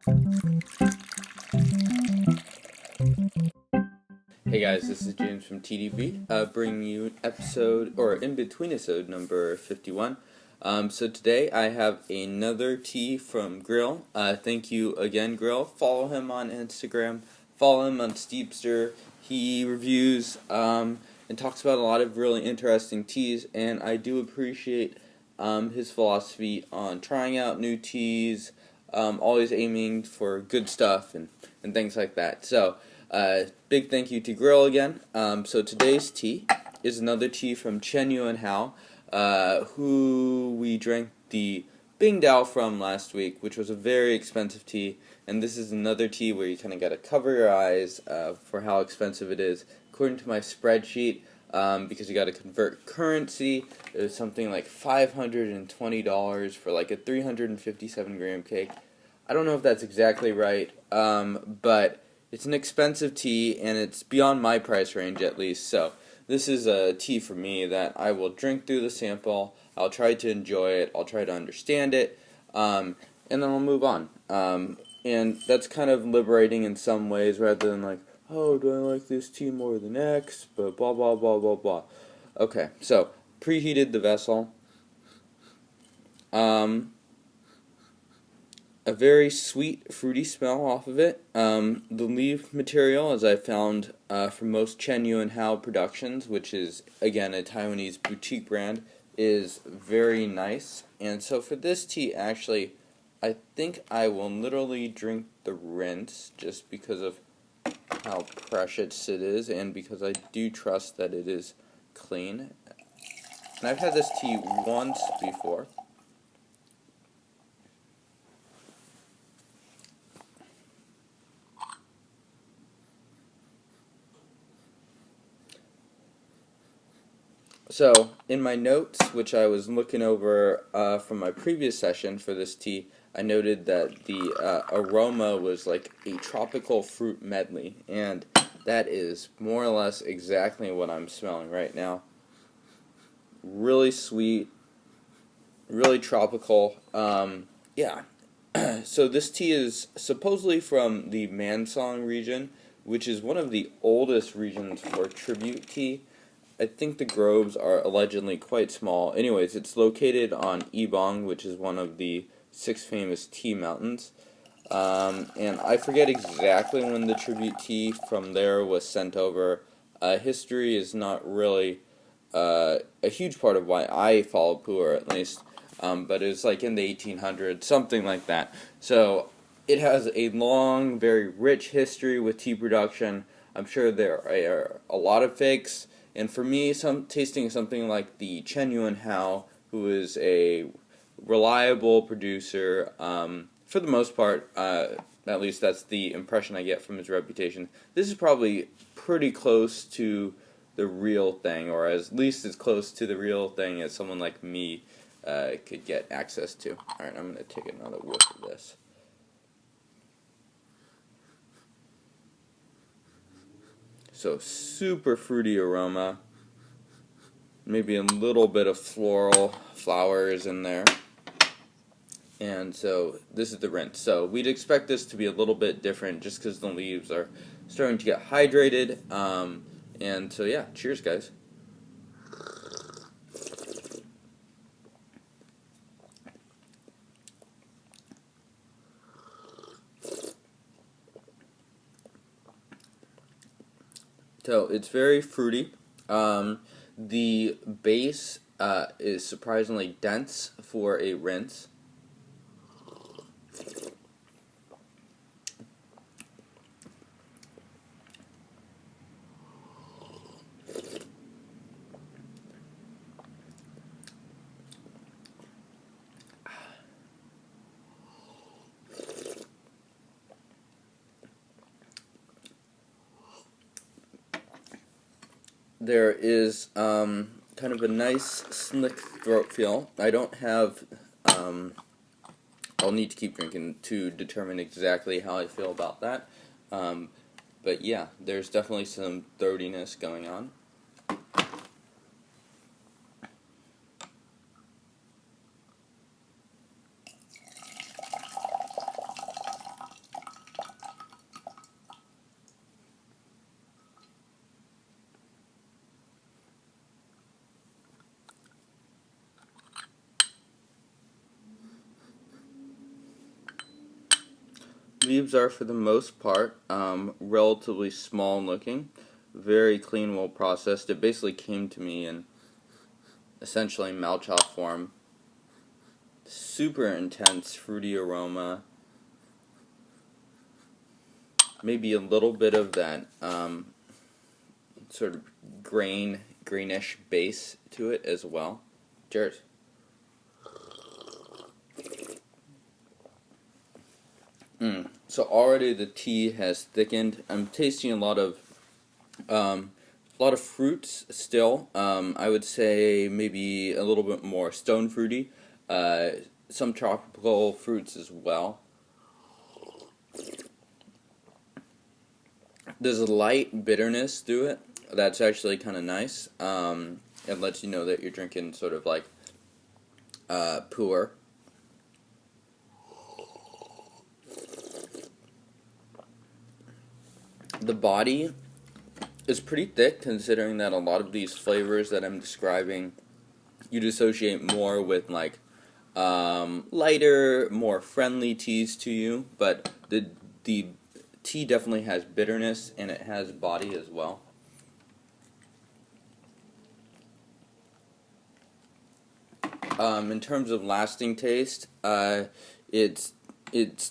Hey guys, this is James from TeaDB, bringing you InBetweenIsode number 51. So today I have another tea from Grill. Thank you again, Grill. Follow him on Instagram. Follow him on Steepster. He reviews and talks about a lot of really interesting teas, and I do appreciate his philosophy on trying out new teas, always aiming for good stuff and things like that. So, big thank you to Grill again. So today's tea is another tea from Chenyuan Hao, who we drank the Bingdao from last week, which was a very expensive tea. And this is another tea where you kind of got to cover your eyes for how expensive it is. According to my spreadsheet, because you got to convert currency, it was something like $520 for like a 357 gram cake. I don't know if that's exactly right, but it's an expensive tea, and it's beyond my price range at least, so this is a tea for me that I will drink through the sample, I'll try to enjoy it, I'll try to understand it, and then I'll move on. And that's kind of liberating in some ways, rather than like, oh, do I like this tea more than X, but blah, blah, blah, blah, blah. Okay, so, preheated the vessel. A very sweet, fruity smell off of it. The leaf material, as I found from most Chenyuan Hao productions, which is, again, a Taiwanese boutique brand, is very nice. And so for this tea, actually, I think I will literally drink the rinse just because of how precious it is, and because I do trust that it is clean. And I've had this tea once before. So, in my notes, which I was looking over from my previous session for this tea, I noted that the aroma was like a tropical fruit medley, and that is more or less exactly what I'm smelling right now. Really sweet, really tropical. Yeah. So this tea is supposedly from the Mansong region, which is one of the oldest regions for tribute tea. I think the groves are allegedly quite small. Anyways, it's located on Ibong, which is one of the 6 famous tea mountains. And I forget exactly when the tribute tea from there was sent over. History is not really a huge part of why I follow Pu'erh, at least. But it was like in the 1800s, something like that. So it has a long, very rich history with tea production. I'm sure there are a lot of fakes. And for me, tasting something like the Chenyuan Hao, who is a reliable producer, for the most part, at least that's the impression I get from his reputation, this is probably pretty close to the real thing, or at least as close to the real thing as someone like me could get access to. Alright, I'm going to take another whiff of this. So, super fruity aroma, maybe a little bit of floral flowers in there, and so this is the rinse. So we'd expect this to be a little bit different just because the leaves are starting to get hydrated, and so yeah, cheers guys. So it's very fruity. The base is surprisingly dense for a rinse. There is kind of a nice slick throat feel. I don't have, I'll need to keep drinking to determine exactly how I feel about that. But yeah, there's definitely some throatiness going on. leaves are, for the most part, relatively small looking, very clean, well processed. It basically came to me in essentially malchow form. Super intense fruity aroma. Maybe a little bit of that sort of greenish base to it as well. Cheers. So already the tea has thickened. I'm tasting a lot of fruits still. I would say maybe a little bit more stone fruity. Some tropical fruits as well. There's a light bitterness to it that's actually kind of nice. It lets you know that you're drinking sort of like Pu'erh. The body is pretty thick, considering that a lot of these flavors that I'm describing you'd associate more with like lighter, more friendly teas to you, but the tea definitely has bitterness and it has body as well. In terms of lasting taste, it's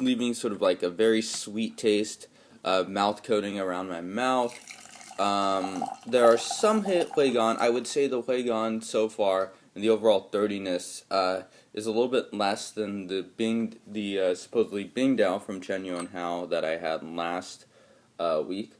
leaving sort of like a very sweet taste, mouth coating around my mouth. There are some Huigan. I would say the Huigan so far and the overall thirtiness is a little bit less than the supposedly Bingdao from Chenyuan Hao that I had last week.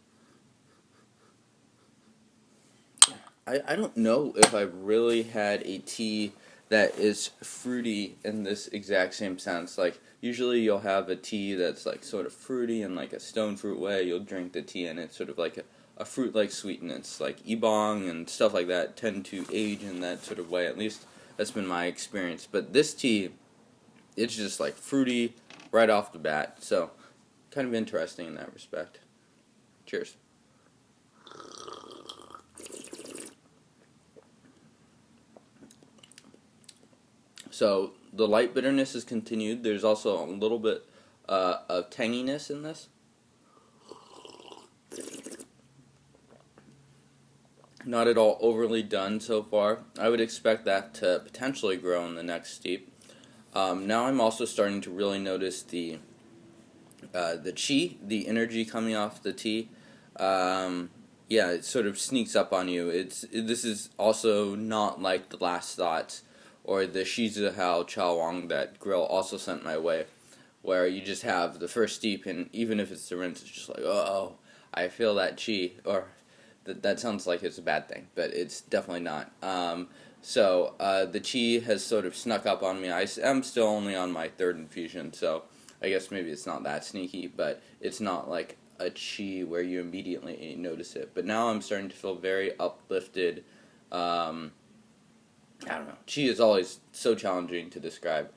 I don't know if I've really had a tea that is fruity in this exact same sense. Like, usually you'll have a tea that's like sort of fruity in like a stone fruit way. You'll drink the tea and it's sort of like a fruit-like sweetness, like Ibong and stuff like that tend to age in that sort of way. At least that's been my experience. But this tea, it's just like fruity right off the bat. So, kind of interesting in that respect. Cheers. So, the light bitterness is continued. There's also a little bit of tanginess in this. Not at all overly done so far. I would expect that to potentially grow in the next steep. Now I'm also starting to really notice the chi, the energy coming off the tea. Yeah, it sort of sneaks up on you. This is also not like the Last Thoughts or the Hao Chawang that Grill also sent my way, where you just have the first steep, and even if it's the rinse, it's just like, oh, I feel that chi, or that sounds like it's a bad thing, but it's definitely not. So the chi has sort of snuck up on me. I am still only on my third infusion, so I guess maybe it's not that sneaky, but it's not like a chi where you immediately notice it. But now I'm starting to feel very uplifted. I don't know. Chi is always so challenging to describe.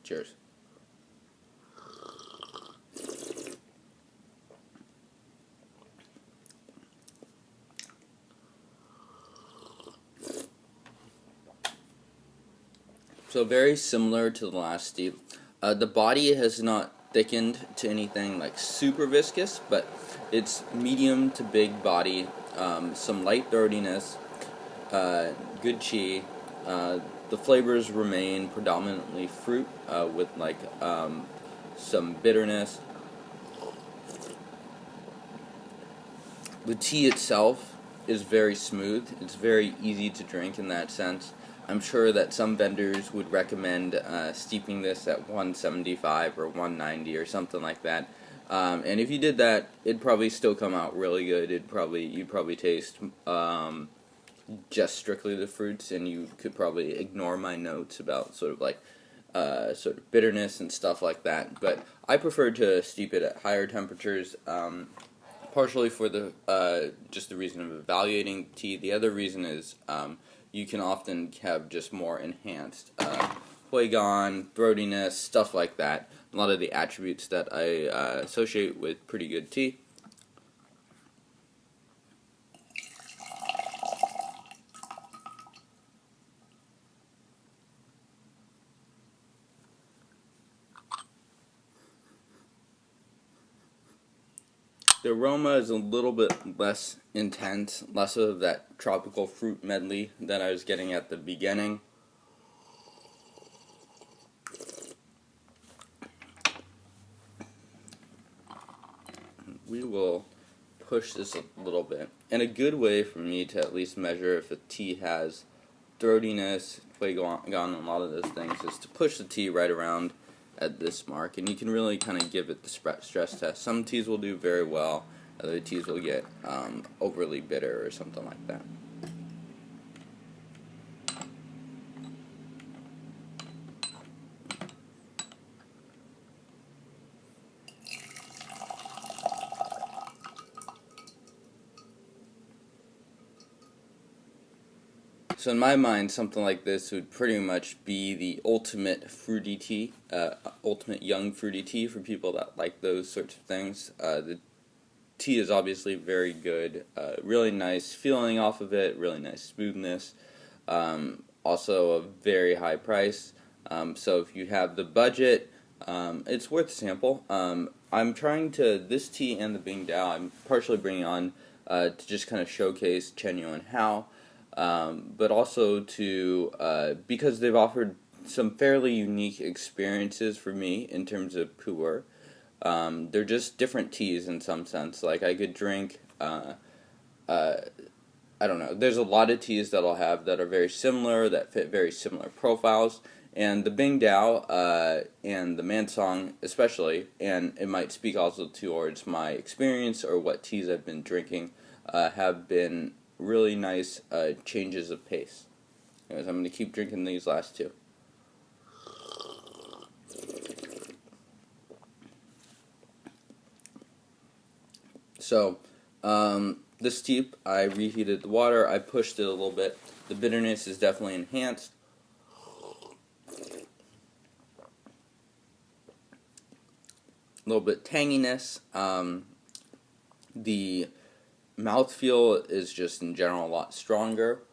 Cheers. So very similar to the last steep. The body has not thickened to anything like super viscous, but it's medium to big body, some light throatiness, good chi. The flavors remain predominantly fruit with like some bitterness. The tea itself is very smooth. It's very easy to drink in that sense. I'm sure that some vendors would recommend steeping this at 175 or 190 or something like that. And if you did that, it'd probably still come out really good. You'd probably taste just strictly the fruits, and you could probably ignore my notes about sort of like sort of bitterness and stuff like that. But I prefer to steep it at higher temperatures. Partially for the just the reason of evaluating tea. The other reason is you can often have just more enhanced Huigan, throatiness, stuff like that. a lot of the attributes that I associate with pretty good tea. The aroma is a little bit less intense, less of that tropical fruit medley that I was getting at the beginning. We will push this a little bit. And a good way for me to at least measure if a tea has throatiness, gone on a lot of those things, is to push the tea right around at this mark, and you can really kind of give it the stress test. Some teas will do very well, other teas will get overly bitter or something like that. So in my mind, something like this would pretty much be the ultimate fruity tea, ultimate young fruity tea for people that like those sorts of things. The tea is obviously very good, really nice feeling off of it, really nice smoothness, also a very high price. So if you have the budget, it's worth a sample. I'm trying to, this tea and the Bing Dao, I'm partially bringing on to just kind of showcase Chenyuan Hao. But also to, because they've offered some fairly unique experiences for me in terms of Pu'erh. They're just different teas in some sense. Like I could drink, I don't know, there's a lot of teas that I'll have that are very similar, that fit very similar profiles. And the Bing Dao and the Mansong especially, and it might speak also towards my experience or what teas I've been drinking, have been really nice changes of pace. Anyways, I'm going to keep drinking these last two. So, this tea, I reheated the water, I pushed it a little bit. The bitterness is definitely enhanced. A little bit tanginess. The mouthfeel is just in general a lot stronger.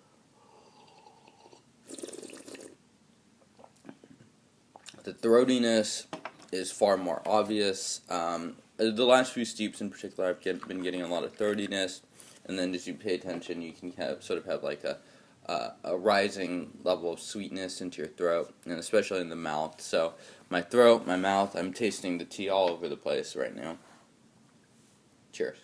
The throatiness is far more obvious. The last few steeps in particular, I've been getting a lot of throatiness, and then as you pay attention, you can sort of have like a rising level of sweetness into your throat, and especially in the mouth. So my throat, my mouth, I'm tasting the tea all over the place right now. Cheers.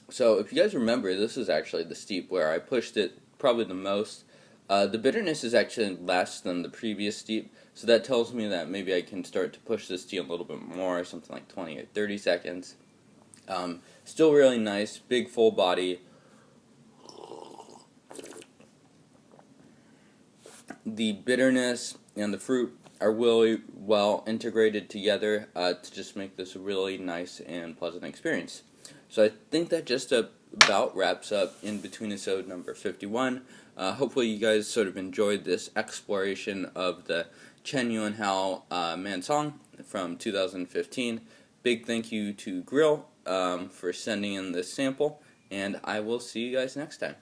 So if you guys remember, this is actually the steep where I pushed it probably the most. The bitterness is actually less than the previous steep, so that tells me that maybe I can start to push this tea a little bit more, something like 20 or 30 seconds. Still really nice, big full body. The bitterness and the fruit are really well integrated together to just make this a really nice and pleasant experience. So I think that just about wraps up InBetweenIsode number 51. Hopefully you guys sort of enjoyed this exploration of the Chenyuan Hao Mansong from 2015. Big thank you to Grill for sending in this sample, and I will see you guys next time.